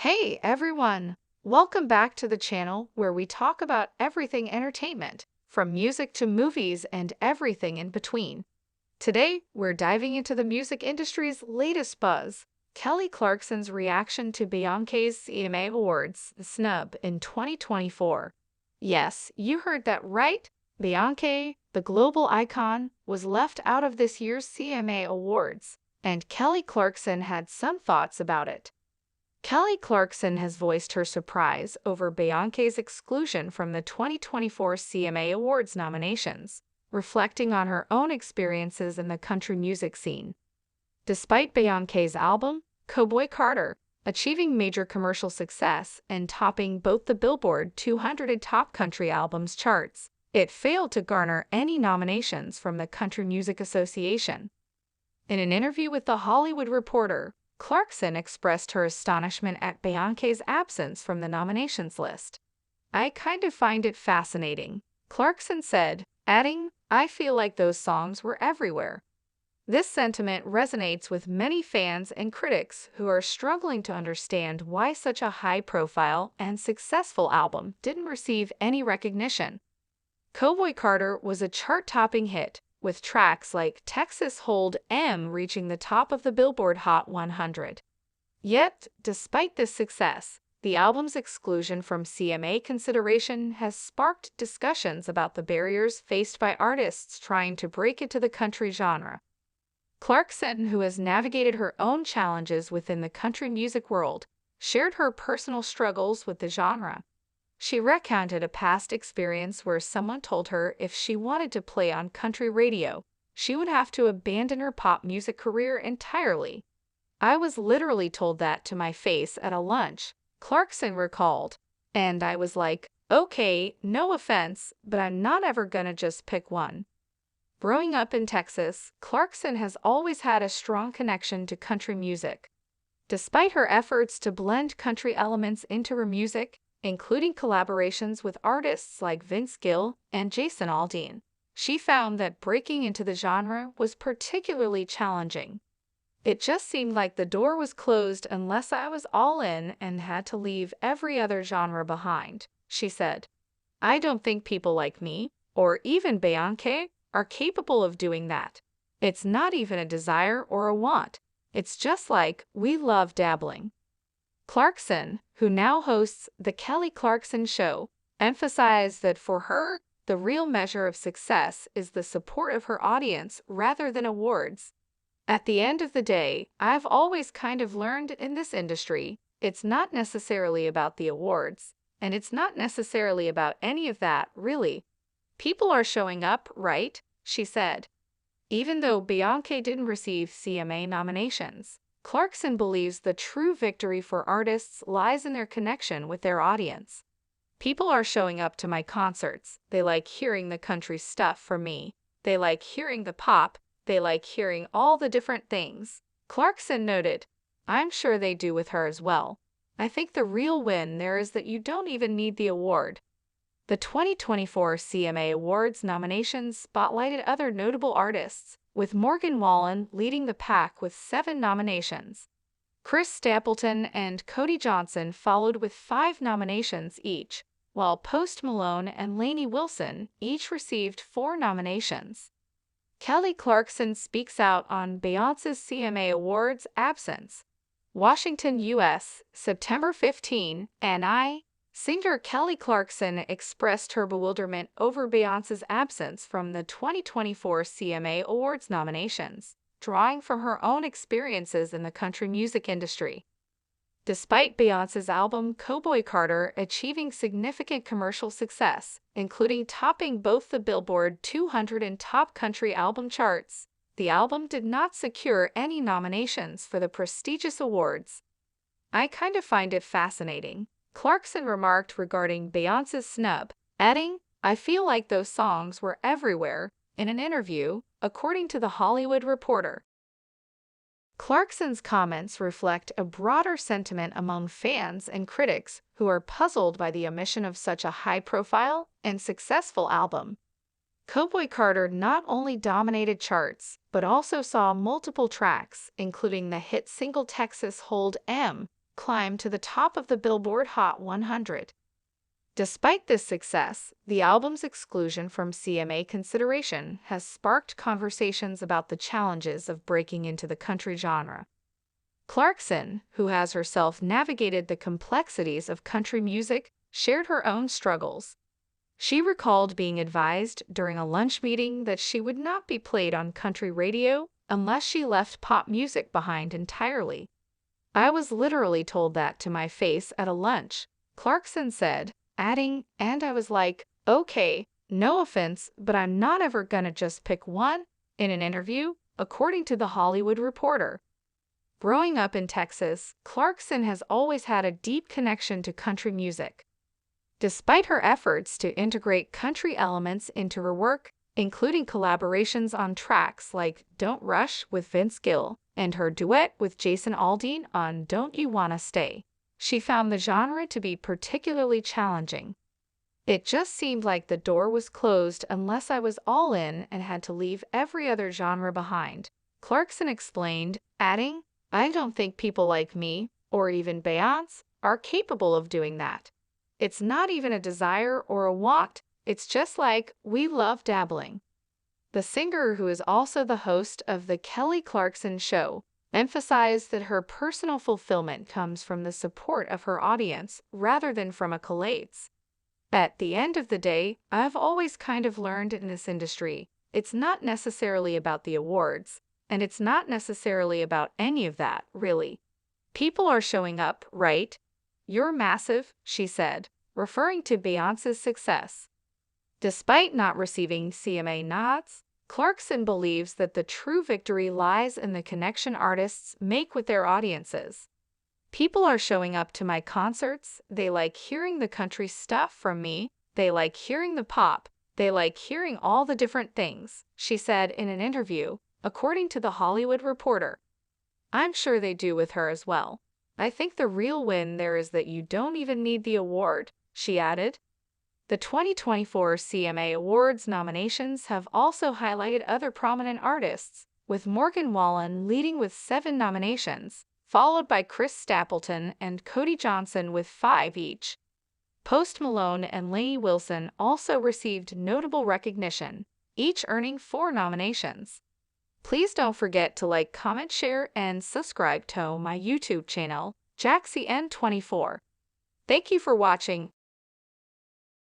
Hey everyone! Welcome back to the channel where we talk about everything entertainment, from music to movies and everything in between. Today, we're diving into the music industry's latest buzz, Kelly Clarkson's reaction to Beyoncé's CMA Awards, the snub, in 2024. Yes, you heard that right. Beyoncé, the global icon, was left out of this year's CMA Awards, and Kelly Clarkson had some thoughts about it. Kelly Clarkson has voiced her surprise over Beyoncé's exclusion from the 2024 CMA Awards nominations, reflecting on her own experiences in the country music scene. Despite Beyoncé's album, Cowboy Carter, achieving major commercial success and topping both the Billboard 200 Top Country Albums charts, it failed to garner any nominations from the Country Music Association. In an interview with The Hollywood Reporter, Clarkson expressed her astonishment at Beyoncé's absence from the nominations list. "I kind of find it fascinating," Clarkson said, adding, "I feel like those songs were everywhere." This sentiment resonates with many fans and critics who are struggling to understand why such a high-profile and successful album didn't receive any recognition. Cowboy Carter was a chart-topping hit, with tracks like Texas Hold 'Em reaching the top of the Billboard Hot 100. Yet, despite this success, the album's exclusion from CMA consideration has sparked discussions about the barriers faced by artists trying to break into the country genre. Clarkson, who has navigated her own challenges within the country music world, shared her personal struggles with the genre. She recounted a past experience where someone told her if she wanted to play on country radio, she would have to abandon her pop music career entirely. "I was literally told that to my face at a lunch," Clarkson recalled. "And I was like, okay, no offense, but I'm not ever gonna just pick one." Growing up in Texas, Clarkson has always had a strong connection to country music. Despite her efforts to blend country elements into her music, including collaborations with artists like Vince Gill and Jason Aldean, she found that breaking into the genre was particularly challenging. "It just seemed like the door was closed unless I was all in and had to leave every other genre behind," she said. "I don't think people like me, or even Beyoncé, are capable of doing that. It's not even a desire or a want. It's just like, we love dabbling." Clarkson, who now hosts The Kelly Clarkson Show, emphasized that for her, the real measure of success is the support of her audience rather than awards. "At the end of the day, I've always kind of learned in this industry, it's not necessarily about the awards, and it's not necessarily about any of that, really. People are showing up, right?" she said. Even though Beyoncé didn't receive CMA nominations, Clarkson believes the true victory for artists lies in their connection with their audience. "People are showing up to my concerts. They like hearing the country stuff from me. They like hearing the pop. They like hearing all the different things," Clarkson noted. "I'm sure they do with her as well. I think the real win there is that you don't even need the award." The 2024 CMA Awards nominations spotlighted other notable artists, with Morgan Wallen leading the pack with 7 nominations. Chris Stapleton and Cody Johnson followed with 5 nominations each, while Post Malone and Lainey Wilson each received 4 nominations. Kelly Clarkson speaks out on Beyoncé's CMA Awards absence. Washington, U.S., September 15, singer Kelly Clarkson expressed her bewilderment over Beyoncé's absence from the 2024 CMA Awards nominations, drawing from her own experiences in the country music industry. Despite Beyoncé's album Cowboy Carter achieving significant commercial success, including topping both the Billboard 200 and Top Country Album charts, the album did not secure any nominations for the prestigious awards. "I kind of find it fascinating," Clarkson remarked regarding Beyoncé's snub, adding, "I feel like those songs were everywhere," in an interview, according to The Hollywood Reporter. Clarkson's comments reflect a broader sentiment among fans and critics who are puzzled by the omission of such a high-profile and successful album. Cowboy Carter not only dominated charts, but also saw multiple tracks, including the hit single Texas Hold 'Em, climbed to the top of the Billboard Hot 100. Despite this success, the album's exclusion from CMA consideration has sparked conversations about the challenges of breaking into the country genre. Clarkson, who has herself navigated the complexities of country music, shared her own struggles. She recalled being advised during a lunch meeting that she would not be played on country radio unless she left pop music behind entirely. "I was literally told that to my face at a lunch," Clarkson said, adding, "and I was like, okay, no offense, but I'm not ever gonna just pick one," in an interview, according to The Hollywood Reporter. Growing up in Texas, Clarkson has always had a deep connection to country music. Despite her efforts to integrate country elements into her work, including collaborations on tracks like Don't Rush with Vince Gill and her duet with Jason Aldean on Don't You Wanna Stay, she found the genre to be particularly challenging. "It just seemed like the door was closed unless I was all in and had to leave every other genre behind," Clarkson explained, adding, "I don't think people like me, or even Beyoncé, are capable of doing that. It's not even a desire or a want, it's just like, we love dabbling." The singer, who is also the host of The Kelly Clarkson Show, emphasized that her personal fulfillment comes from the support of her audience rather than from accolades. "At the end of the day, I've always kind of learned in this industry, it's not necessarily about the awards, and it's not necessarily about any of that, really. People are showing up, right? You're massive," she said, referring to Beyoncé's success. Despite not receiving CMA nods, Clarkson believes that the true victory lies in the connection artists make with their audiences. "People are showing up to my concerts, they like hearing the country stuff from me, they like hearing the pop, they like hearing all the different things," she said in an interview, according to The Hollywood Reporter. "I'm sure they do with her as well. I think the real win there is that you don't even need the award," she added. The 2024 CMA Awards nominations have also highlighted other prominent artists, with Morgan Wallen leading with 7 nominations, followed by Chris Stapleton and Cody Johnson with 5 each. Post Malone and Lainey Wilson also received notable recognition, each earning 4 nominations. Please don't forget to like, comment, share, and subscribe to my YouTube channel, Jaxcey N24. Thank you for watching.